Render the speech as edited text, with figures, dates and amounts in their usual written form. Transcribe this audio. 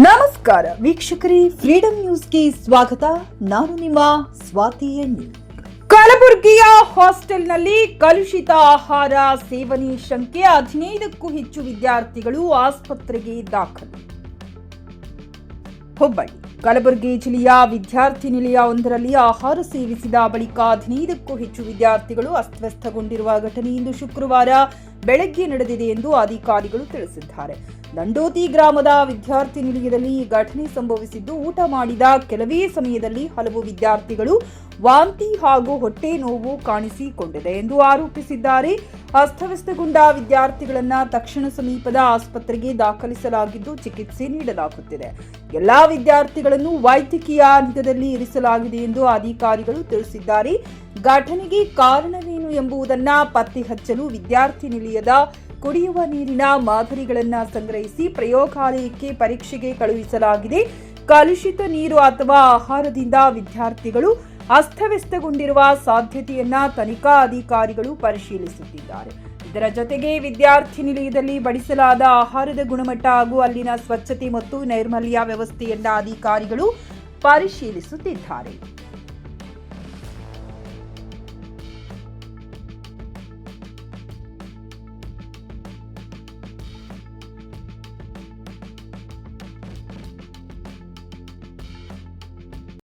ನಮಸ್ಕಾರ ವೀಕ್ಷಕರೇ, ಫ್ರೀಡಂ ನ್ಯೂಸ್ಗೆ ಸ್ವಾಗತ. ನಾನು ನಿಮ್ಮ ಸ್ವಾತಿ ಎಣ್ಣಿ. ಕಲಬುರಗಿಯ ಹಾಸ್ಟೆಲ್ನಲ್ಲಿ ಕಲುಷಿತ ಆಹಾರ ಸೇವನೆ ಶಂಕೆ 15ಕ್ಕೂ ಹೆಚ್ಚು ವಿದ್ಯಾರ್ಥಿಗಳು ಆಸ್ಪತ್ರೆಗೆ ದಾಖಲು. ಹುಬ್ಬಳ್ಳಿ ಕಲಬುರಗಿ ಜಿಲ್ಲೆಯ ವಿದ್ಯಾರ್ಥಿ ನಿಲಯ ಒಂದರಲ್ಲಿ ಆಹಾರ ಸೇವಿಸಿದ ಬಳಿಕ 15ಕ್ಕೂ ಹೆಚ್ಚು ವಿದ್ಯಾರ್ಥಿಗಳು ಅಸ್ವಸ್ಥಗೊಂಡಿರುವ ಘಟನೆ ಇಂದು ಶುಕ್ರವಾರ ಬೆಳಗ್ಗೆ ನಡೆದಿದೆ ಎಂದು ಅಧಿಕಾರಿಗಳು ತಿಳಿಸಿದ್ದಾರೆ. ದಂಡೋತಿ ಗ್ರಾಮದ ವಿದ್ಯಾರ್ಥಿ ನಿಲಯದಲ್ಲಿ ಈ ಘಟನೆ ಸಂಭವಿಸಿದ್ದು, ಊಟ ಮಾಡಿದ ಕೆಲವೇ ಸಮಯದಲ್ಲಿ ಹಲವು ವಿದ್ಯಾರ್ಥಿಗಳು ವಾಂತಿ ಹಾಗೂ ಹೊಟ್ಟೆ ನೋವು ಕಾಣಿಸಿಕೊಂಡಿದೆ ಎಂದು ಆರೋಪಿಸಿದ್ದಾರೆ. ಅಸ್ತವ್ಯಸ್ತಗೊಂಡ ವಿದ್ಯಾರ್ಥಿಗಳನ್ನ ತಕ್ಷಣ ಸಮೀಪದ ಆಸ್ಪತ್ರೆಗೆ ದಾಖಲಿಸಲಾಗಿದ್ದು ಚಿಕಿತ್ಸೆ ನೀಡಲಾಗುತ್ತಿದೆ. ಎಲ್ಲಾ ವಿದ್ಯಾರ್ಥಿಗಳನ್ನು ವೈದ್ಯಕೀಯ ನಿಗಾದಲ್ಲಿ ಇರಿಸಲಾಗಿದೆ ಎಂದು ಅಧಿಕಾರಿಗಳು ತಿಳಿಸಿದ್ದಾರೆ. ಘಟನೆಗೆ ಕಾರಣವೇನು ಎಂಬುದನ್ನ ಪತ್ತೆ ಹಚ್ಚಲು ವಿದ್ಯಾರ್ಥಿ ನಿಲಯದ ಕುಡಿಯುವ ನೀರಿನ ಮಾದರಿಗಳನ್ನು ಸಂಗ್ರಹಿಸಿ ಪ್ರಯೋಗಾಲಯಕ್ಕೆ ಪರೀಕ್ಷೆಗೆ ಕಳುಹಿಸಲಾಗಿದೆ. ಕಲುಷಿತ ನೀರು ಅಥವಾ ಆಹಾರದಿಂದ ವಿದ್ಯಾರ್ಥಿಗಳು ಅಸ್ತವ್ಯಸ್ತಗೊಂಡಿರುವ ಸಾಧ್ಯತೆಯನ್ನ ತನಿಖಾ ಅಧಿಕಾರಿಗಳು ಪರಿಶೀಲಿಸುತ್ತಿದ್ದಾರೆ. ಇದರ ಜೊತೆಗೆ ವಿದ್ಯಾರ್ಥಿ ನಿಲಯದಲ್ಲಿ ಬಡಿಸಲಾದ ಆಹಾರದ ಗುಣಮಟ್ಟ ಹಾಗೂ ಅಲ್ಲಿನ ಸ್ವಚ್ಛತೆ ಮತ್ತು ನೈರ್ಮಲ್ಯ ವ್ಯವಸ್ಥೆಯನ್ನ ಅಧಿಕಾರಿಗಳು ಪರಿಶೀಲಿಸುತ್ತಿದ್ದಾರೆ.